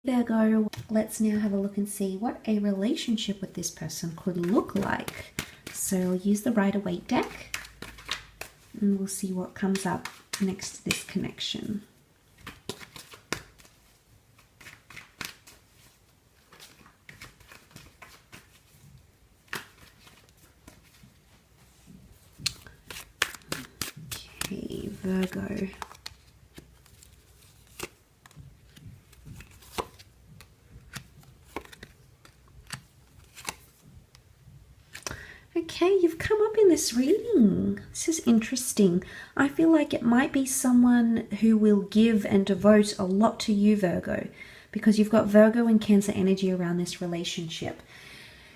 Virgo, let's now have a look and see what a relationship with this person could look like. So I'll use the Rider-Waite deck and we'll see what comes up next to this connection. Okay, Virgo. Okay, you've come up in this reading. This is interesting. I feel like it might be someone who will give and devote a lot to you, Virgo, because you've got Virgo and Cancer energy around this relationship.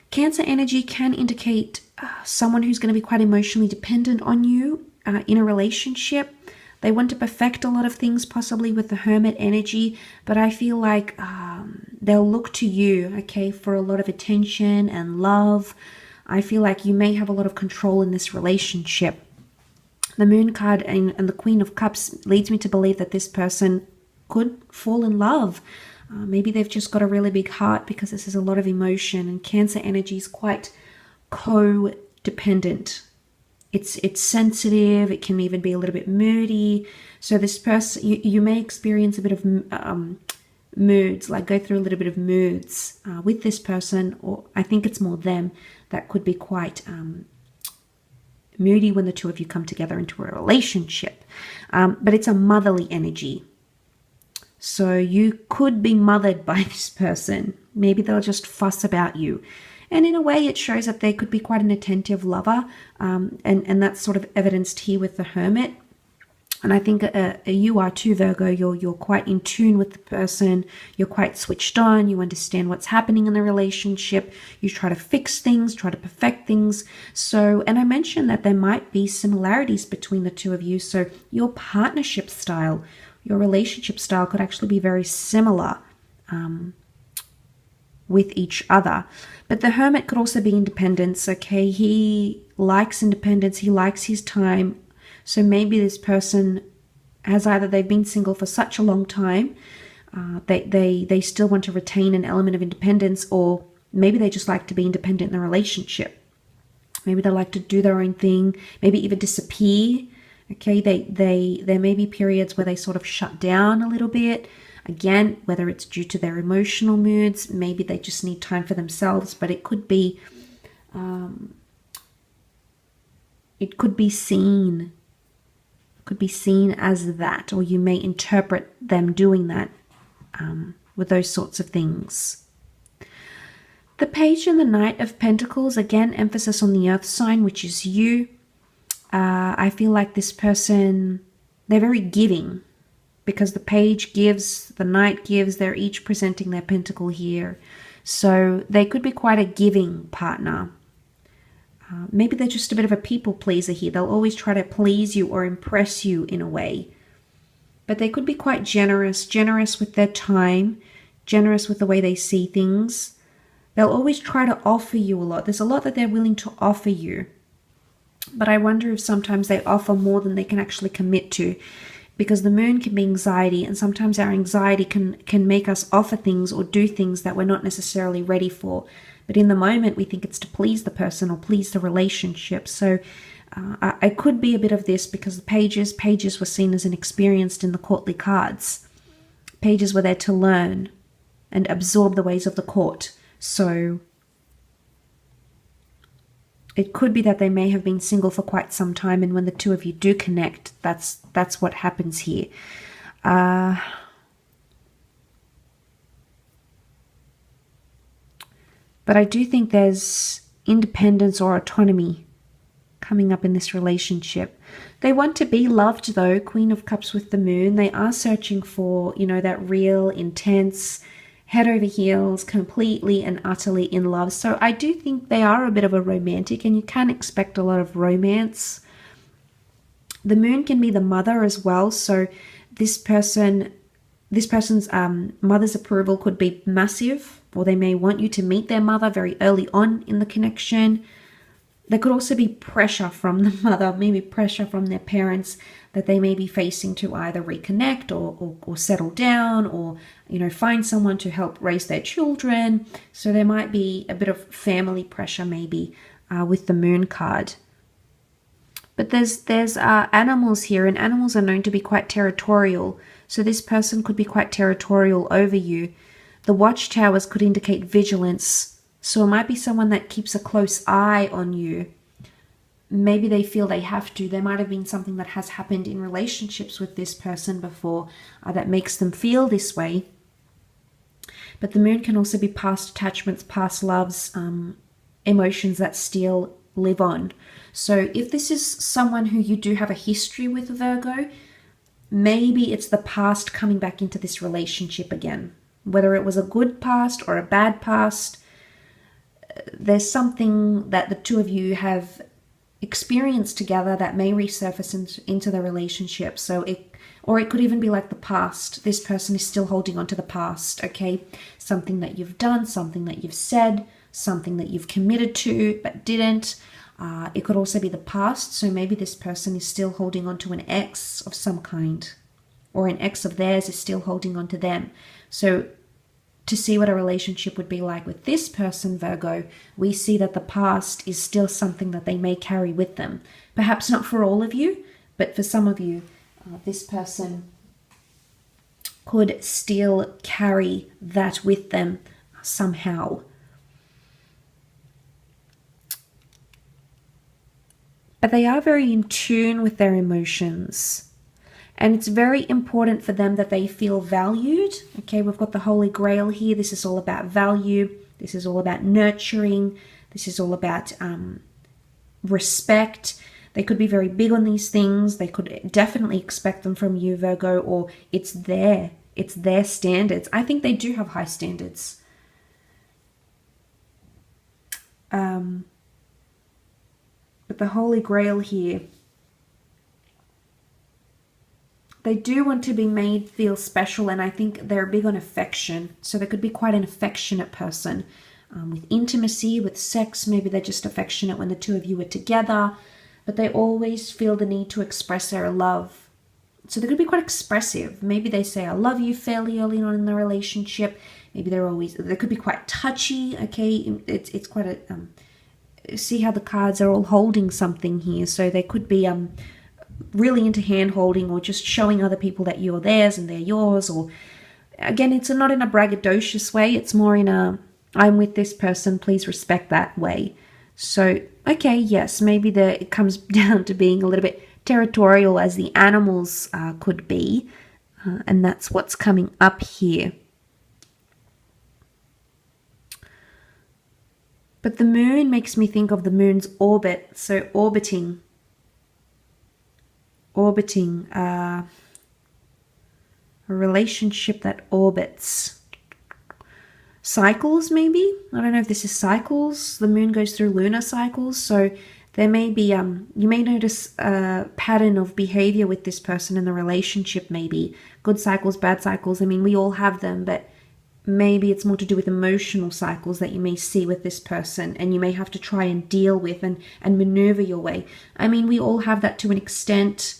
Cancer energy can indicate someone who's going to be quite emotionally dependent on you in a relationship. They want to perfect a lot of things, possibly with the Hermit energy, but I feel like they'll look to you, okay, for a lot of attention and love. I feel like you may have a lot of control in this relationship. The Moon card and the Queen of Cups leads me to believe that this person could fall in love. Maybe they've just got a really big heart because this is a lot of emotion, and Cancer energy is quite codependent. It's sensitive. It can even be a little bit moody. So this person, you may experience a bit of moods, like go through a little bit of moods with this person, or I think it's more them that could be quite moody when the two of you come together into a relationship. But it's a motherly energy. So you could be mothered by this person. Maybe they'll just fuss about you. And in a way, it shows that they could be quite an attentive lover. And that's sort of evidenced here with the Hermit. And I think you are too, Virgo. You're quite in tune with the person. You're quite switched on. You understand what's happening in the relationship. You try to fix things, try to perfect things. So, and I mentioned that there might be similarities between the two of you. So your partnership style, your relationship style could actually be very similar with each other. But the Hermit could also be independence, okay? He likes independence. He likes his time. So maybe this person has either they've been single for such a long time, they still want to retain an element of independence, or maybe they just like to be independent in a relationship. Maybe they like to do their own thing, maybe even disappear. Okay, there may be periods where they sort of shut down a little bit. Again, whether it's due to their emotional moods, maybe they just need time for themselves, but it could be seen. Could be seen as that, or you may interpret them doing that with those sorts of things. The Page and the Knight of Pentacles, again, emphasis on the earth sign, which is you. I feel like this person, they're very giving, because the Page gives, the Knight gives, they're each presenting their pentacle here. So they could be quite a giving partner. Maybe they're just a bit of a people pleaser here. They'll always try to please you or impress you in a way. But they could be quite generous with their time, generous with the way they see things. They'll always try to offer you a lot. There's a lot that they're willing to offer you. But I wonder if sometimes they offer more than they can actually commit to. Because the Moon can be anxiety, and sometimes our anxiety can make us offer things or do things that we're not necessarily ready for. But in the moment, we think it's to please the person or please the relationship. So I could be a bit of this, because the pages were seen as inexperienced in the courtly cards. Pages were there to learn and absorb the ways of the court. So it could be that they may have been single for quite some time, and when the two of you do connect, that's what happens here. But I do think there's independence or autonomy coming up in this relationship. They want to be loved, though. Queen of Cups with the Moon. They are searching for, that real, intense, head over heels, completely and utterly in love. So I do think they are a bit of a romantic, and you can expect a lot of romance. The Moon can be the mother as well. So this person's mother's approval could be massive, or they may want you to meet their mother very early on in the connection. There could also be pressure from the mother, maybe pressure from their parents that they may be facing to either reconnect or settle down, or, you know, find someone to help raise their children. So there might be a bit of family pressure maybe with the moon card. But there's animals here, and animals are known to be quite territorial. So this person could be quite territorial over you. The watchtowers could indicate vigilance. So it might be someone that keeps a close eye on you. Maybe they feel they have to. There might have been something that has happened in relationships with this person before that makes them feel this way. But the moon can also be past attachments, past loves, emotions that still live on. So if this is someone who you do have a history with, Virgo, maybe it's the past coming back into this relationship again. Whether it was a good past or a bad past, there's something that the two of you have experienced together that may resurface into the relationship. So it could even be like the past. This person is still holding on to the past, okay? Something that you've done, something that you've said, something that you've committed to but didn't. It could also be the past. So maybe this person is still holding on to an ex of some kind, or an ex of theirs is still holding on to them. So to see what a relationship would be like with this person, Virgo, we see that the past is still something that they may carry with them. Perhaps not for all of you, but for some of you, this person could still carry that with them somehow. But they are very in tune with their emotions. And it's very important for them that they feel valued. Okay, we've got the Holy Grail here. This is all about value. This is all about nurturing. This is all about respect. They could be very big on these things. They could definitely expect them from you, Virgo, or it's their standards. I think they do have high standards. But the Holy Grail here, they do want to be made feel special, and I think they're big on affection. So they could be quite an affectionate person with intimacy, with sex. Maybe they're just affectionate when the two of you are together, but they always feel the need to express their love. So they could be quite expressive. Maybe they say I love you fairly early on in the relationship. Maybe they could be quite touchy. Okay, it's quite a see how the cards are all holding something here. So they could be really into hand holding, or just showing other people that you're theirs and they're yours. Or again, it's not in a braggadocious way. It's more in a I'm with this person, please respect that way. So okay, yes, maybe it comes down to being a little bit territorial, as the animals could be, and that's what's coming up here. But the moon makes me think of the moon's orbit. So orbiting a relationship that orbits. Cycles, maybe? I don't know if this is cycles. The moon goes through lunar cycles. So there may be, you may notice a pattern of behavior with this person in the relationship, maybe. Good cycles, bad cycles. I mean, we all have them, but maybe it's more to do with emotional cycles that you may see with this person, and you may have to try and deal with and maneuver your way. I mean, we all have that to an extent.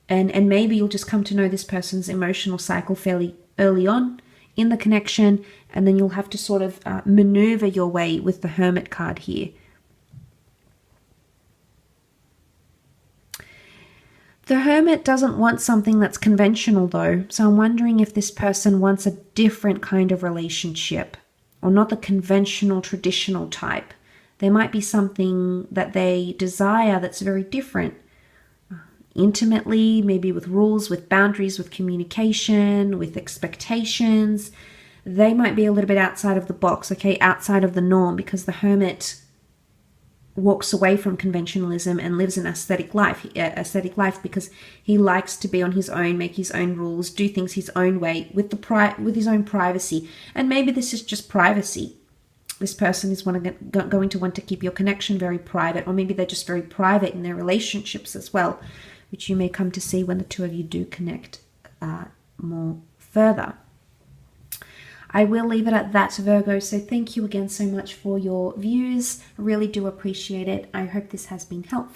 And maybe you'll just come to know this person's emotional cycle fairly early on in the connection, and then you'll have to sort of maneuver your way with the Hermit card here. The Hermit doesn't want something that's conventional though, so I'm wondering if this person wants a different kind of relationship, or not the conventional, traditional type. There might be something that they desire that's very different. Intimately, maybe with rules, with boundaries, with communication, with expectations. They might be a little bit outside of the box, okay, outside of the norm, because the Hermit walks away from conventionalism and lives an aesthetic life because he likes to be on his own, make his own rules, do things his own way with his own privacy. And maybe this is just privacy. This person is going to want to keep your connection very private, or maybe they're just very private in their relationships as well, which you may come to see when the two of you do connect more further. I will leave it at that, Virgo. So thank you again so much for your views. I really do appreciate it. I hope this has been helpful.